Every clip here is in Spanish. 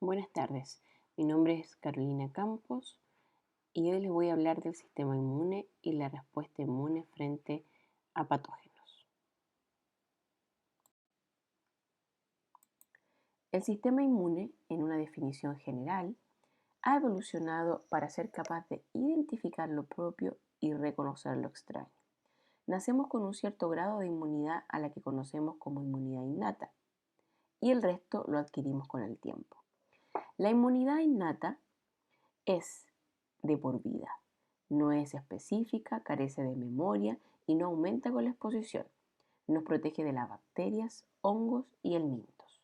Buenas tardes, mi nombre es Carolina Campos y hoy les voy a hablar del sistema inmune y la respuesta inmune frente a patógenos. El sistema inmune, en una definición general, ha evolucionado para ser capaz de identificar lo propio y reconocer lo extraño. Nacemos con un cierto grado de inmunidad a la que conocemos como inmunidad innata y el resto lo adquirimos con el tiempo. La inmunidad innata es de por vida. No es específica, carece de memoria y no aumenta con la exposición. Nos protege de las bacterias, hongos y helmintos.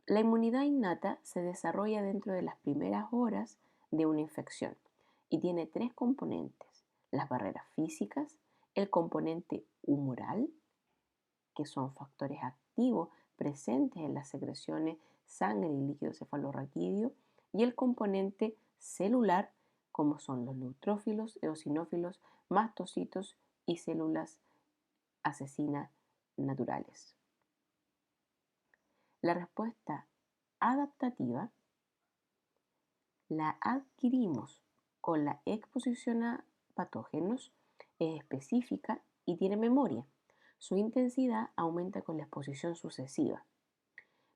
La inmunidad innata se desarrolla dentro de las primeras horas de una infección y tiene tres componentes: las barreras físicas, el componente humoral, que son factores activos presentes en las secreciones, sangre y líquido cefalorraquídeo, y el componente celular, como son los neutrófilos, eosinófilos, mastocitos y células asesinas naturales. La respuesta adaptativa la adquirimos con la exposición a patógenos, es específica y tiene memoria. Su intensidad aumenta con la exposición sucesiva.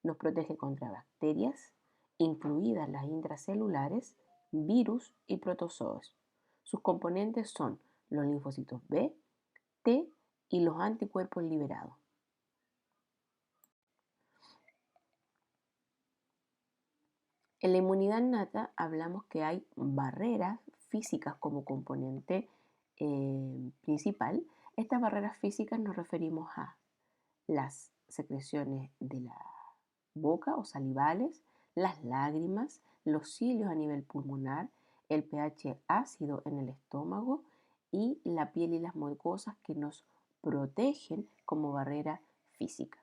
Nos protege contra bacterias, incluidas las intracelulares, virus y protozoos. Sus componentes son los linfocitos B, T y los anticuerpos liberados. En la inmunidad innata hablamos que hay barreras físicas como componente principal. Estas barreras físicas nos referimos a las secreciones de la boca o salivales, las lágrimas, los cilios a nivel pulmonar, el pH ácido en el estómago y la piel y las mucosas que nos protegen como barrera física.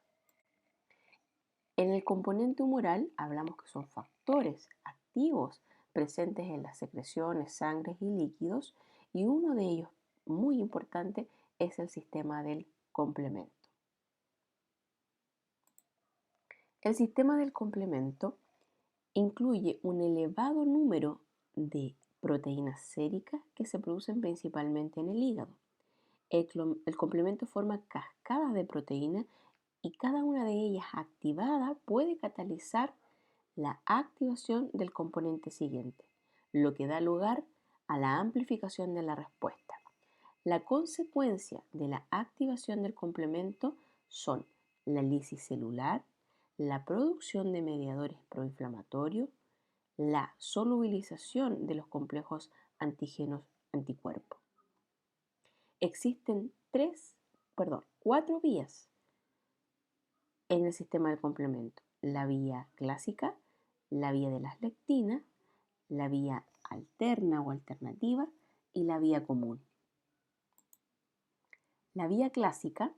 En el componente humoral hablamos que son factores activos presentes en las secreciones, sangres y líquidos, y uno de ellos muy importante es el sistema del complemento. El sistema del complemento incluye un elevado número de proteínas séricas que se producen principalmente en el hígado. El complemento forma cascadas de proteínas y cada una de ellas activada puede catalizar la activación del componente siguiente, lo que da lugar a la amplificación de la respuesta. La consecuencia de la activación del complemento son la lisis celular, la producción de mediadores proinflamatorios, la solubilización de los complejos antígenos-anticuerpos. Existen cuatro vías en el sistema del complemento: la vía clásica, la vía de las lectinas, la vía alterna o alternativa y la vía común. La vía clásica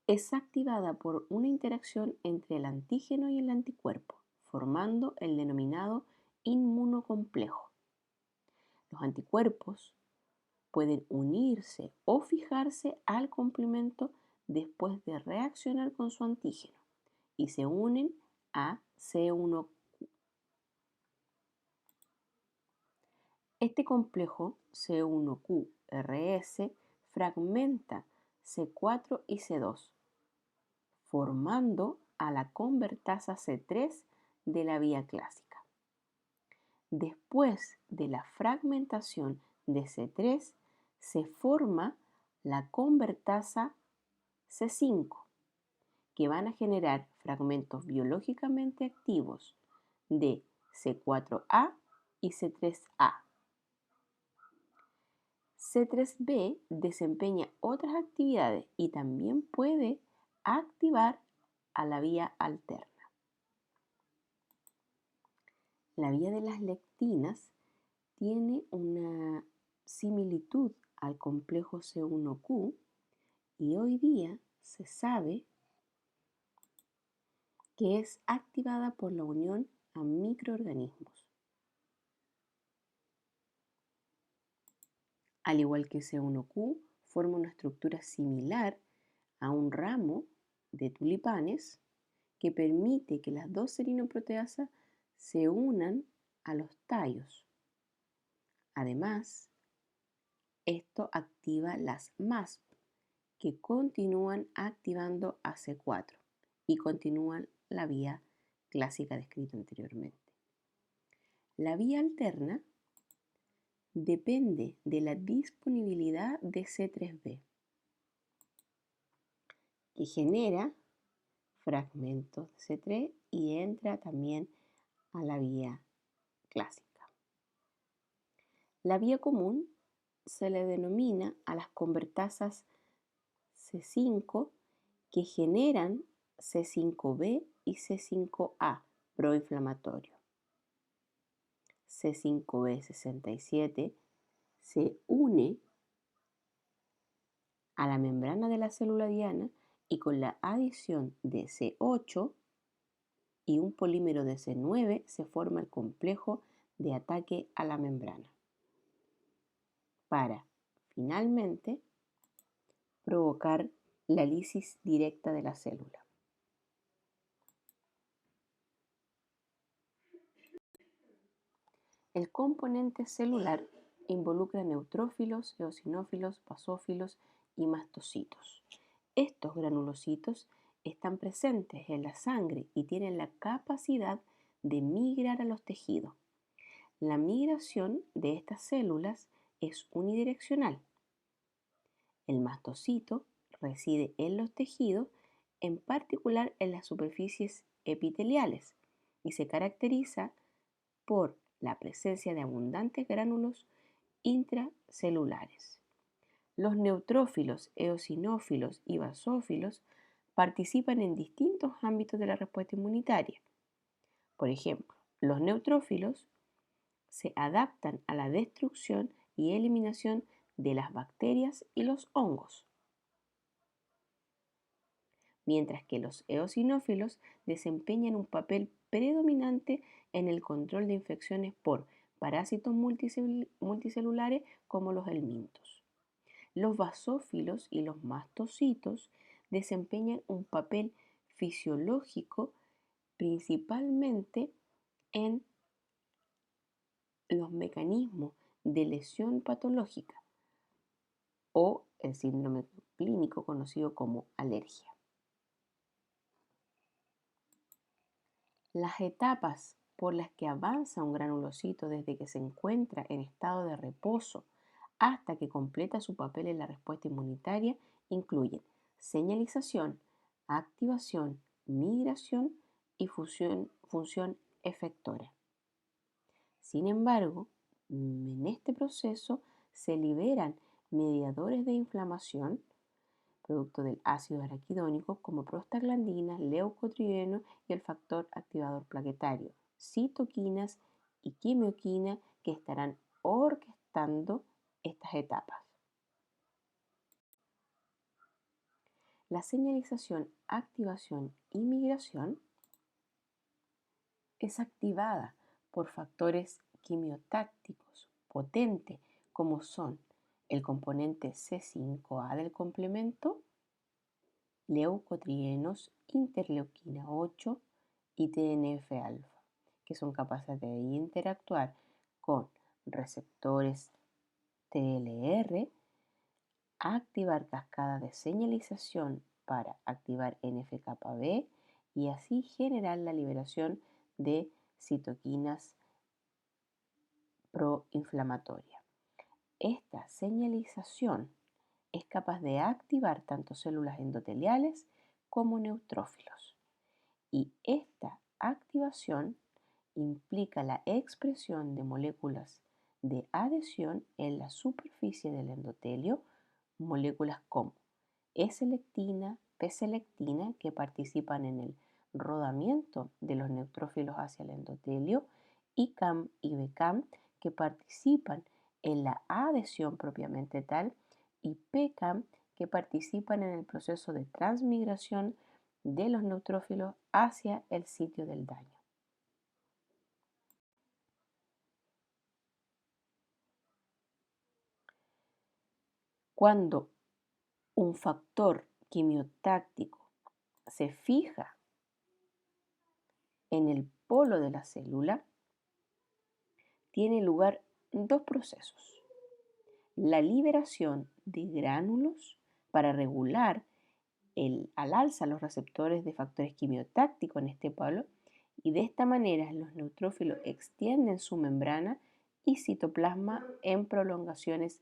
es activada por una interacción entre el antígeno y el anticuerpo, formando el denominado inmunocomplejo. Los anticuerpos pueden unirse o fijarse al complemento después de reaccionar con su antígeno y se unen a C1Q. Este complejo C1QRS fragmenta C4 y C2, formando a la convertasa C3 de la vía clásica. Después de la fragmentación de C3, se forma la convertasa C5, que van a generar fragmentos biológicamente activos de C4A y C3A. C3b desempeña otras actividades y también puede activar a la vía alterna. La vía de las lectinas tiene una similitud al complejo C1Q y hoy día se sabe que es activada por la unión a microorganismos. Al igual que C1Q, forma una estructura similar a un ramo de tulipanes que permite que las dos serinoproteasas se unan a los tallos. Además, esto activa las MASP, que continúan activando AC4 y continúan la vía clásica descrita anteriormente. La vía alterna depende de la disponibilidad de C3b, que genera fragmentos de C3 y entra también a la vía clásica. La vía común se le denomina a las convertasas C5 que generan C5b y C5a proinflamatorio. C5b67 se une a la membrana de la célula diana y con la adición de C8 y un polímero de C9 se forma el complejo de ataque a la membrana para, finalmente, provocar la lisis directa de la célula. El componente celular involucra neutrófilos, eosinófilos, basófilos y mastocitos. Estos granulocitos están presentes en la sangre y tienen la capacidad de migrar a los tejidos. La migración de estas células es unidireccional. El mastocito reside en los tejidos, en particular en las superficies epiteliales, y se caracteriza por la presencia de abundantes gránulos intracelulares. Los neutrófilos, eosinófilos y basófilos participan en distintos ámbitos de la respuesta inmunitaria. Por ejemplo, los neutrófilos se adaptan a la destrucción y eliminación de las bacterias y los hongos, mientras que los eosinófilos desempeñan un papel predominante en el control de infecciones por parásitos multicelulares como los helmintos. Los basófilos y los mastocitos desempeñan un papel fisiológico principalmente en los mecanismos de lesión patológica o el síndrome clínico conocido como alergia. Las etapas por las que avanza un granulocito desde que se encuentra en estado de reposo hasta que completa su papel en la respuesta inmunitaria incluyen señalización, activación, migración y función efectora. Sin embargo, en este proceso se liberan mediadores de inflamación, producto del ácido araquidónico, como prostaglandinas, leucotrieno y el factor activador plaquetario, citoquinas y quimioquina que estarán orquestando estas etapas. La señalización, activación y migración es activada por factores quimiotácticos potentes como son el componente C5a del complemento, leucotrienos, interleuquina 8 y TNF-alfa, que son capaces de interactuar con receptores TLR, activar cascadas de señalización para activar NF-κB y así generar la liberación de citoquinas proinflamatorias. Esta señalización es capaz de activar tanto células endoteliales como neutrófilos. Y esta activación implica la expresión de moléculas de adhesión en la superficie del endotelio, moléculas como E-selectina, P-selectina, que participan en el rodamiento de los neutrófilos hacia el endotelio, ICAM y BCAM, que participan en la adhesión propiamente tal, y PCAM, que participan en el proceso de transmigración de los neutrófilos hacia el sitio del daño. Cuando un factor quimiotáctico se fija en el polo de la célula, tiene lugar dos procesos. La liberación de gránulos para regular al alza los receptores de factores quimiotácticos en este polo, y de esta manera los neutrófilos extienden su membrana y citoplasma en prolongaciones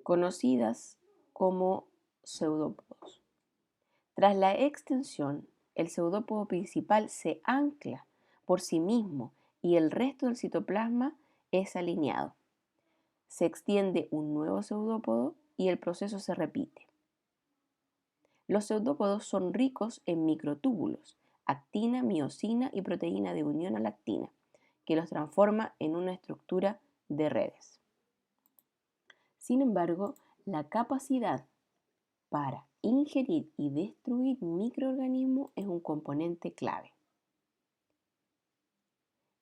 conocidas como pseudópodos. Tras la extensión, el pseudópodo principal se ancla por sí mismo y el resto del citoplasma es alineado. Se extiende un nuevo pseudópodo y el proceso se repite. Los pseudópodos son ricos en microtúbulos, actina, miosina y proteína de unión a la actina, que los transforma en una estructura de redes. Sin embargo, la capacidad para ingerir y destruir microorganismos es un componente clave.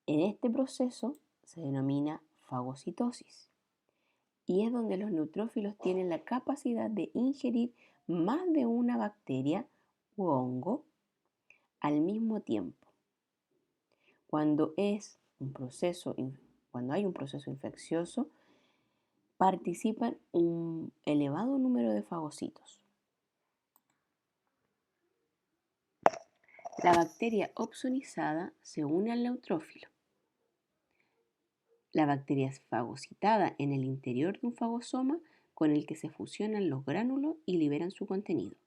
En este proceso se denomina fagocitosis y es donde los neutrófilos tienen la capacidad de ingerir más de una bacteria u hongo al mismo tiempo. Cuando hay un proceso infeccioso, participan un elevado número de fagocitos. La bacteria opsonizada se une al neutrófilo. La bacteria es fagocitada en el interior de un fagosoma con el que se fusionan los gránulos y liberan su contenido.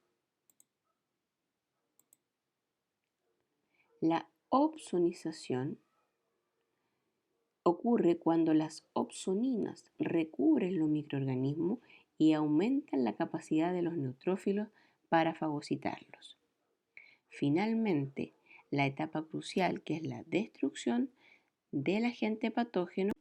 La opsonización ocurre cuando las opsoninas recubren los microorganismos y aumentan la capacidad de los neutrófilos para fagocitarlos. Finalmente, la etapa crucial, que es la destrucción del agente patógeno,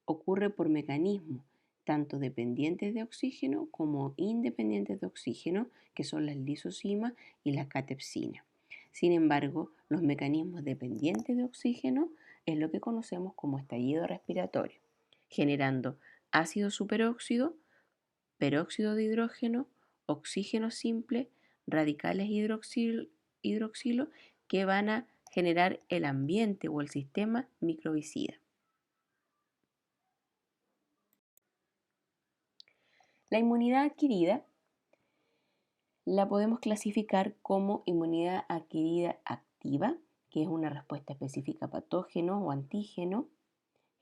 ocurre por mecanismos tanto dependientes de oxígeno como independientes de oxígeno, que son las lisosimas y la catepsina. Sin embargo, los mecanismos dependientes de oxígeno es lo que conocemos como estallido respiratorio, generando ácido superóxido, peróxido de hidrógeno, oxígeno simple, radicales hidroxilo que van a generar el ambiente o el sistema microbicida. La inmunidad adquirida la podemos clasificar como inmunidad adquirida activa, que es una respuesta específica a patógeno o antígeno,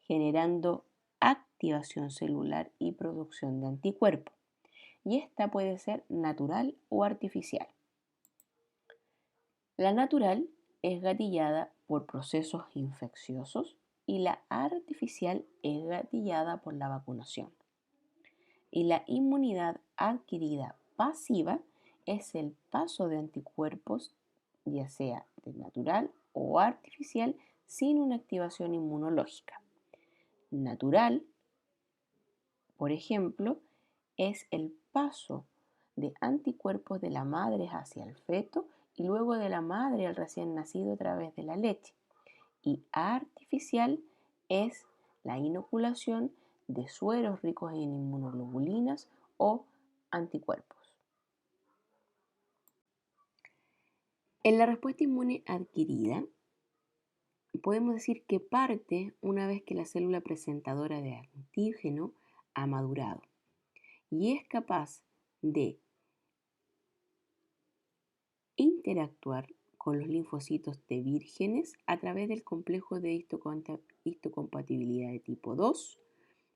generando activación celular y producción de anticuerpos. Y esta puede ser natural o artificial. La natural es gatillada por procesos infecciosos y la artificial es gatillada por la vacunación. Y la inmunidad adquirida pasiva es el paso de anticuerpos, ya sea de natural o artificial, sin una activación inmunológica. Natural, por ejemplo, es el paso de anticuerpos de la madre hacia el feto y luego de la madre al recién nacido a través de la leche. Y artificial es la inoculación de sueros ricos en inmunoglobulinas o anticuerpos. En la respuesta inmune adquirida, podemos decir que parte una vez que la célula presentadora de antígeno ha madurado y es capaz de interactuar con los linfocitos T vírgenes a través del complejo de histocompatibilidad de tipo 2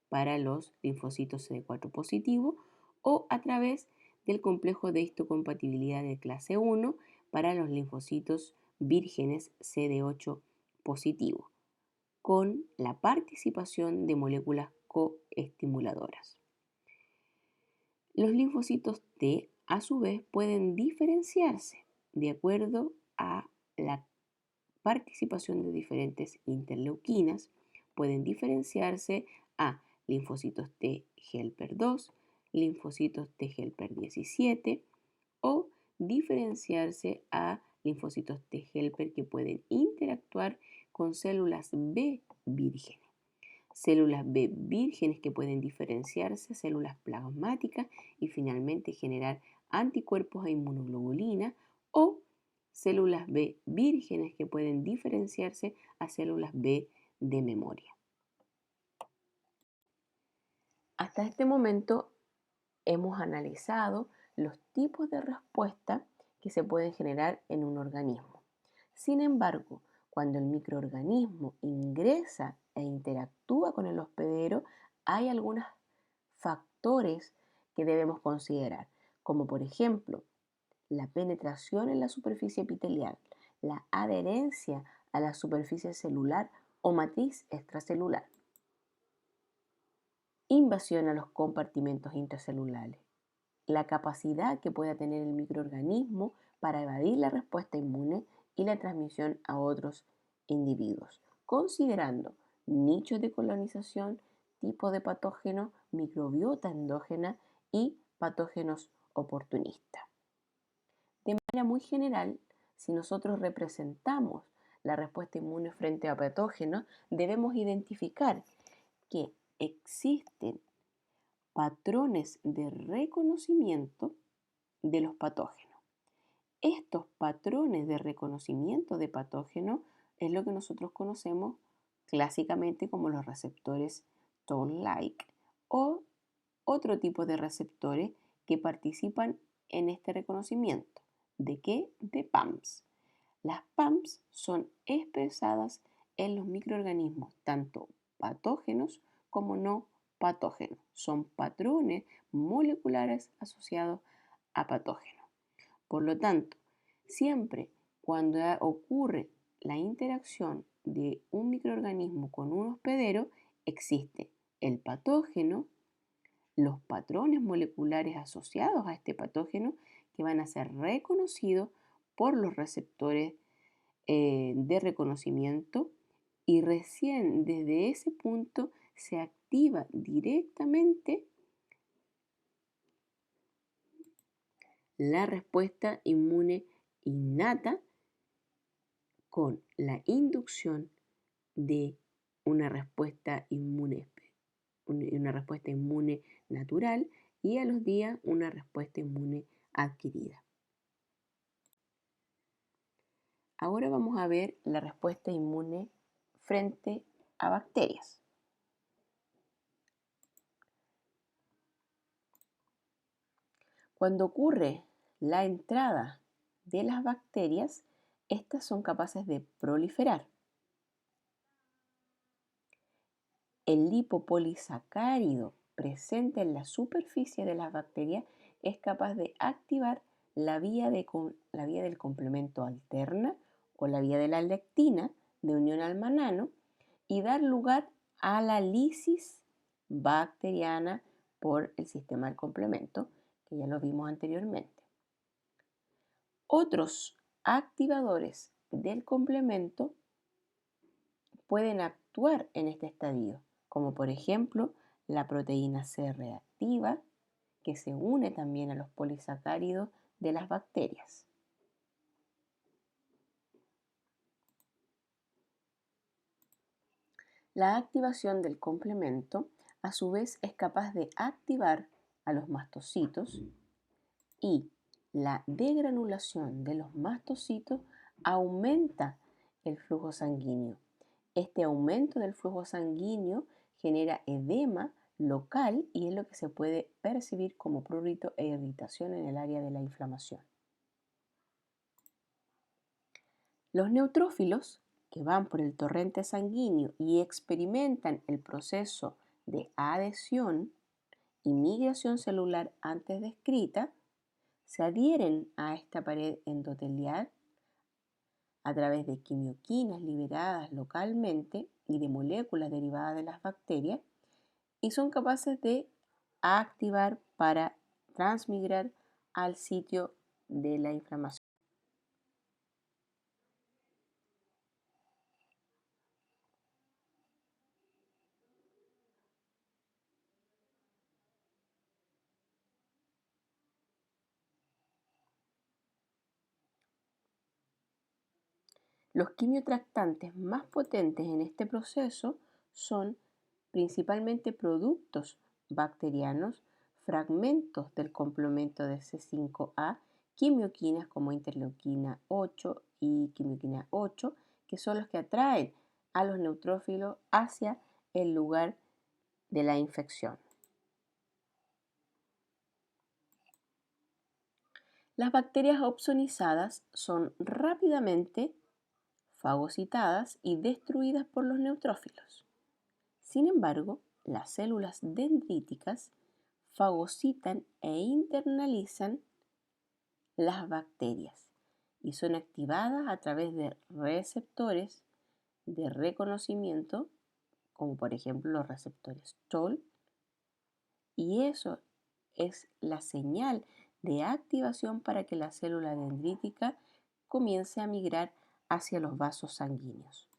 para los linfocitos CD4 positivo o a través del complejo de histocompatibilidad de clase 1 para los linfocitos vírgenes CD8 positivo, con la participación de moléculas coestimuladoras. Los linfocitos T, a su vez, pueden diferenciarse de acuerdo a la participación de diferentes interleuquinas. Pueden diferenciarse a linfocitos T helper 2, linfocitos T helper 17 o diferenciarse a linfocitos T helper que pueden interactuar con células B vírgenes. Células B vírgenes que pueden diferenciarse, células plasmáticas y finalmente generar anticuerpos e inmunoglobulina o células B vírgenes que pueden diferenciarse a células B de memoria. Hasta este momento hemos analizado los tipos de respuesta que se pueden generar en un organismo. Sin embargo, cuando el microorganismo ingresa e interactúa con el hospedero, hay algunos factores que debemos considerar, como por ejemplo la penetración en la superficie epitelial, la adherencia a la superficie celular o matriz extracelular, invasión a los compartimentos intracelulares, la capacidad que pueda tener el microorganismo para evadir la respuesta inmune y la transmisión a otros individuos, considerando nichos de colonización, tipo de patógeno, microbiota endógena y patógenos oportunistas. De manera muy general, si nosotros representamos la respuesta inmune frente a patógenos, debemos identificar que existen patrones de reconocimiento de los patógenos. Estos patrones de reconocimiento de patógenos es lo que nosotros conocemos clásicamente como los receptores Toll-like o otro tipo de receptores que participan en este reconocimiento. ¿De qué? De PAMs. Las PAMs son expresadas en los microorganismos, tanto patógenos como no patógenos. Son patrones moleculares asociados a patógenos. Por lo tanto, siempre cuando ocurre la interacción de un microorganismo con un hospedero, existe el patógeno, los patrones moleculares asociados a este patógeno que van a ser reconocidos por los receptores de reconocimiento y recién desde ese punto se activa directamente la respuesta inmune innata con la inducción de una respuesta inmune natural y a los días una respuesta inmune adquirida. Ahora vamos a ver la respuesta inmune frente a bacterias. Cuando ocurre la entrada de las bacterias, estas son capaces de proliferar. El lipopolisacárido presente en la superficie de las bacterias es capaz de activar la vía del complemento alterna o la vía de la lectina de unión al manano y dar lugar a la lisis bacteriana por el sistema del complemento, que ya lo vimos anteriormente. Otros activadores del complemento pueden actuar en este estadio, como por ejemplo la proteína C reactiva, que se une también a los polisacáridos de las bacterias. La activación del complemento a su vez es capaz de activar a los mastocitos y la degranulación de los mastocitos aumenta el flujo sanguíneo. Este aumento del flujo sanguíneo genera edema local y es lo que se puede percibir como prurito e irritación en el área de la inflamación. Los neutrófilos, que van por el torrente sanguíneo y experimentan el proceso de adhesión y migración celular antes descrita, se adhieren a esta pared endotelial a través de quimioquinas liberadas localmente y de moléculas derivadas de las bacterias y son capaces de activar para transmigrar al sitio de la inflamación. Los quimiotractantes más potentes en este proceso son principalmente productos bacterianos, fragmentos del complemento de C5A quimioquinas como interleuquina 8 y quimioquina 8, que son los que atraen a los neutrófilos hacia el lugar de la infección. Las bacterias opsonizadas son rápidamente fagocitadas y destruidas por los neutrófilos. Sin embargo, las células dendríticas fagocitan e internalizan las bacterias y son activadas a través de receptores de reconocimiento, como por ejemplo los receptores TOL, y eso es la señal de activación para que la célula dendrítica comience a migrar hacia los vasos sanguíneos.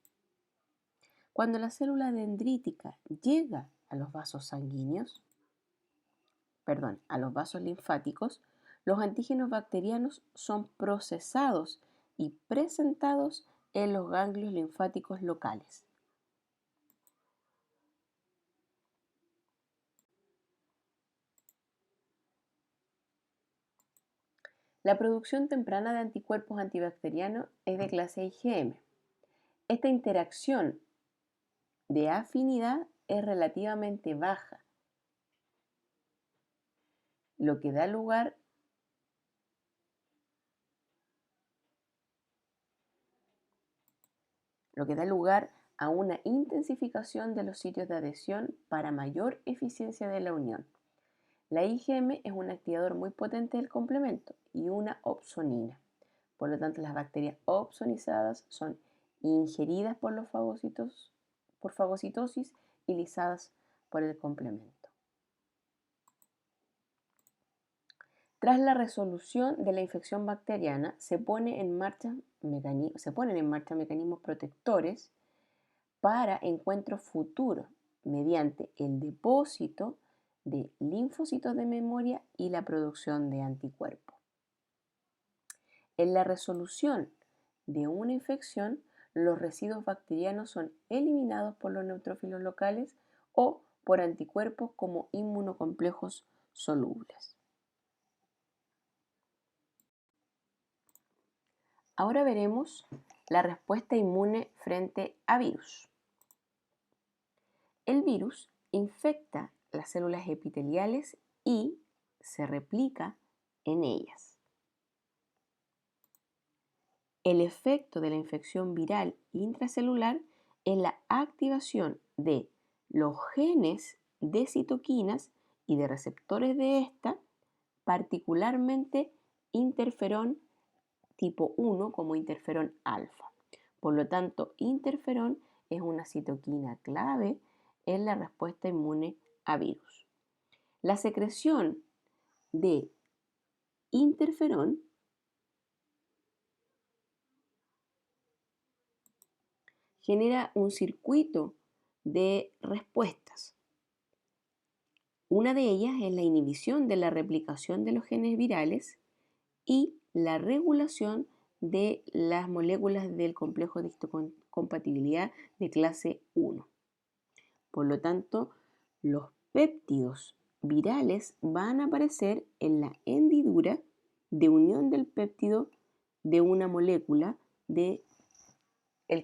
Cuando la célula dendrítica llega a los vasos sanguíneos, a los vasos linfáticos, los antígenos bacterianos son procesados y presentados en los ganglios linfáticos locales. La producción temprana de anticuerpos antibacterianos es de clase IgM. Esta interacción de afinidad es relativamente baja, lo que da lugar a una intensificación de los sitios de adhesión para mayor eficiencia de la unión. La IgM es un activador muy potente del complemento y una opsonina. Por lo tanto, las bacterias opsonizadas son ingeridas por los fagocitos, por fagocitosis y lisadas por el complemento. Tras la resolución de la infección bacteriana, se ponen en marcha mecanismos protectores para encuentro futuro mediante el depósito de linfocitos de memoria y la producción de anticuerpos. En la resolución de una infección, los residuos bacterianos son eliminados por los neutrófilos locales o por anticuerpos como inmunocomplejos solubles. Ahora veremos la respuesta inmune frente a virus. El virus infecta las células epiteliales y se replica en ellas. El efecto de la infección viral intracelular es la activación de los genes de citoquinas y de receptores de esta, particularmente interferón tipo 1 como interferón alfa. Por lo tanto, interferón es una citoquina clave en la respuesta inmune a virus. La secreción de interferón genera un circuito de respuestas. Una de ellas es la inhibición de la replicación de los genes virales y la regulación de las moléculas del complejo de histocompatibilidad de clase 1. Por lo tanto, los péptidos virales van a aparecer en la hendidura de unión del péptido de una molécula del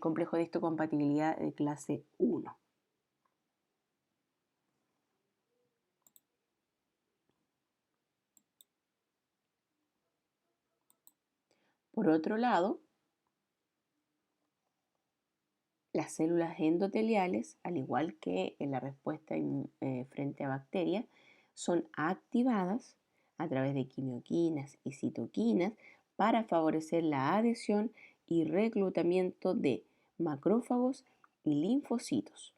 complejo de histocompatibilidad de clase 1. Por otro lado, las células endoteliales, al igual que en la respuesta frente a bacterias, son activadas a través de quimioquinas y citoquinas para favorecer la adhesión y reclutamiento de macrófagos y linfocitos,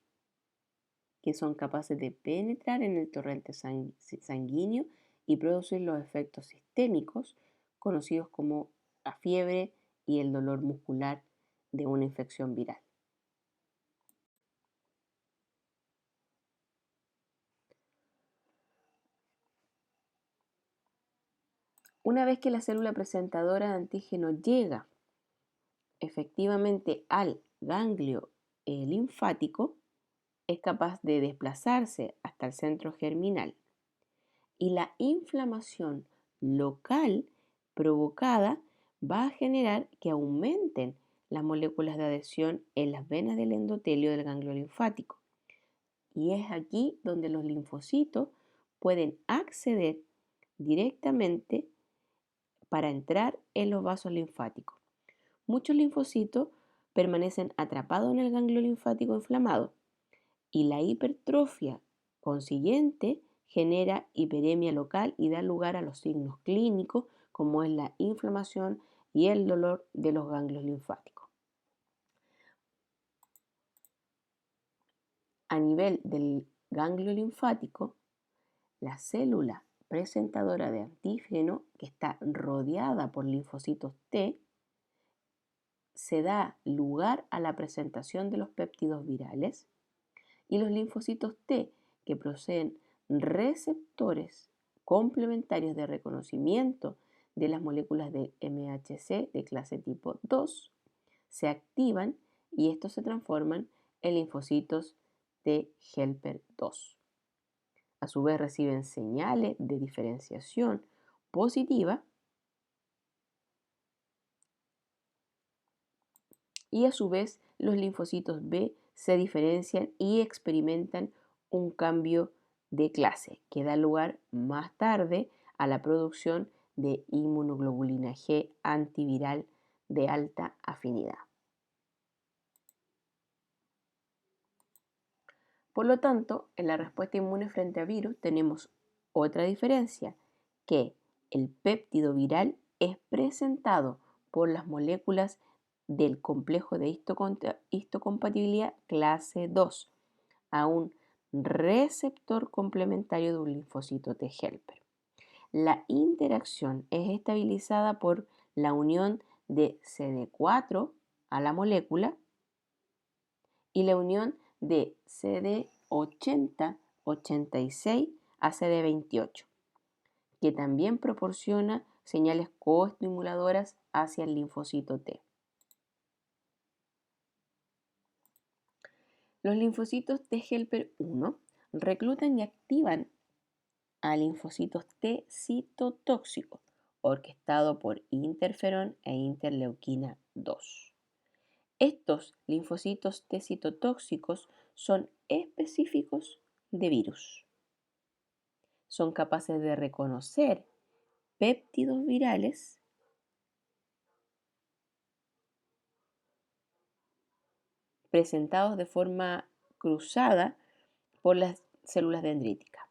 que son capaces de penetrar en el torrente sanguíneo y producir los efectos sistémicos conocidos como la fiebre y el dolor muscular de una infección viral. Una vez que la célula presentadora de antígeno llega efectivamente al ganglio linfático, es capaz de desplazarse hasta el centro germinal y la inflamación local provocada va a generar que aumenten las moléculas de adhesión en las venas del endotelio del ganglio linfático. Y es aquí donde los linfocitos pueden acceder directamente para entrar en los vasos linfáticos. Muchos linfocitos permanecen atrapados en el ganglio linfático inflamado y la hipertrofia consiguiente genera hiperemia local y da lugar a los signos clínicos como es la inflamación y el dolor de los ganglios linfáticos. A nivel del ganglio linfático, la célula presentadora de antígeno, que está rodeada por linfocitos T, se da lugar a la presentación de los péptidos virales y los linfocitos T, que poseen receptores complementarios de reconocimiento de las moléculas de MHC de clase tipo 2, se activan y estos se transforman en linfocitos T helper 2. A su vez reciben señales de diferenciación positiva y a su vez los linfocitos B se diferencian y experimentan un cambio de clase que da lugar más tarde a la producción de inmunoglobulina G antiviral de alta afinidad. Por lo tanto, en la respuesta inmune frente a virus tenemos otra diferencia, que el péptido viral es presentado por las moléculas del complejo de histocompatibilidad clase 2 a un receptor complementario de un linfocito T helper. La interacción es estabilizada por la unión de CD4 a la molécula y la unión de CD80-86 a CD28, que también proporciona señales coestimuladoras hacia el linfocito T. Los linfocitos T helper 1 reclutan y activan a linfocitos T citotóxicos, orquestado por interferón e interleuquina 2. Estos linfocitos T citotóxicos son específicos de virus. Son capaces de reconocer péptidos virales presentados de forma cruzada por las células dendríticas.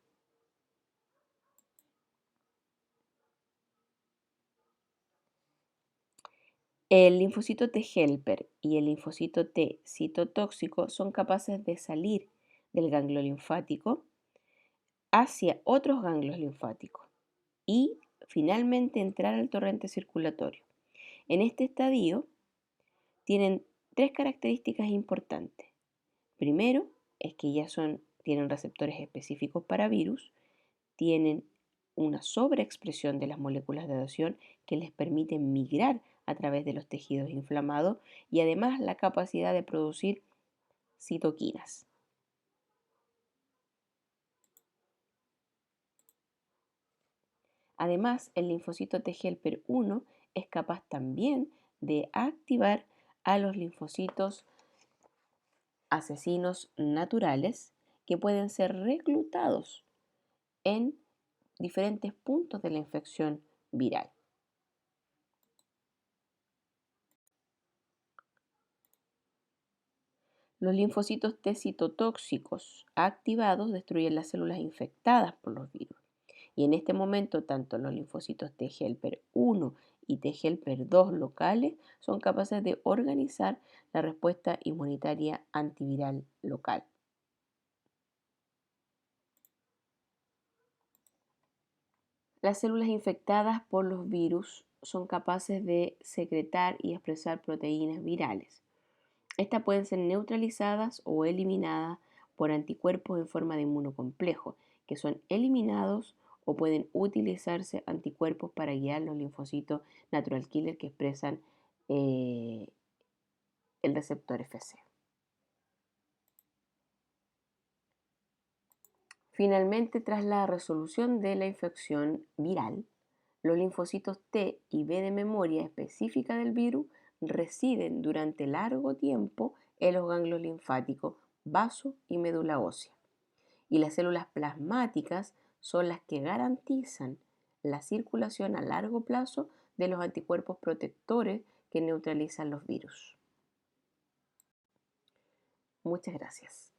El linfocito T helper y el linfocito T citotóxico son capaces de salir del ganglio linfático hacia otros ganglios linfáticos y finalmente entrar al torrente circulatorio. En este estadio tienen tres características importantes. Primero, es que ya tienen receptores específicos para virus, tienen una sobreexpresión de las moléculas de adhesión que les permiten migrar a través de los tejidos inflamados y además la capacidad de producir citoquinas. Además, el linfocito T helper 1 es capaz también de activar a los linfocitos asesinos naturales que pueden ser reclutados en diferentes puntos de la infección viral. Los linfocitos T citotóxicos activados destruyen las células infectadas por los virus. Y en este momento, tanto los linfocitos T helper 1 y T helper 2 locales son capaces de organizar la respuesta inmunitaria antiviral local. Las células infectadas por los virus son capaces de secretar y expresar proteínas virales. Estas pueden ser neutralizadas o eliminadas por anticuerpos en forma de inmunocomplejo, que son eliminados o pueden utilizarse anticuerpos para guiar los linfocitos natural killer que expresan el receptor Fc. Finalmente, tras la resolución de la infección viral, Los linfocitos T y B de memoria específica del virus residen durante largo tiempo en los ganglios linfáticos, vasos y médula ósea. Y las células plasmáticas son las que garantizan la circulación a largo plazo de los anticuerpos protectores que neutralizan los virus. Muchas gracias.